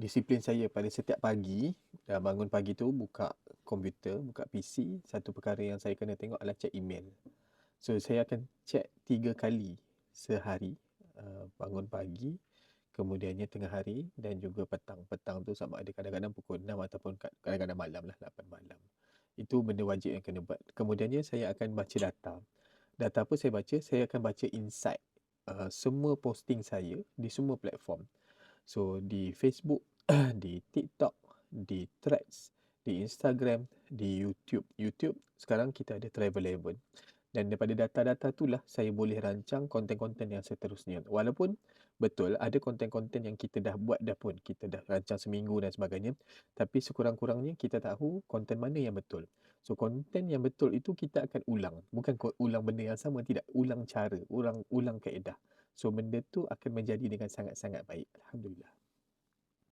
Disiplin saya pada setiap pagi, bangun pagi tu buka komputer, buka PC, satu perkara yang saya kena tengok adalah check email. So saya akan check 3 kali sehari, bangun pagi, kemudiannya tengah hari dan juga petang. Petang tu sama ada kadang-kadang pukul 6 ataupun kadang-kadang malam lah, 8 malam. Itu benda wajib yang kena buat. Kemudiannya saya akan baca data. Data apa saya baca? Saya akan baca insight semua posting saya di semua platform. So di Facebook, di TikTok, di Threads, di Instagram, di YouTube. YouTube sekarang kita ada Travel Eleven. Dan daripada data-data itulah saya boleh rancang konten-konten yang seterusnya. Walaupun betul ada konten-konten yang kita dah buat dah pun, kita dah rancang seminggu dan sebagainya, tapi sekurang-kurangnya kita tahu konten mana yang betul. So konten yang betul itu kita akan ulang. Bukan ulang benda yang sama, tidak. Ulang cara, ulang kaedah. So benda tu akan menjadi dengan sangat-sangat baik. Alhamdulillah.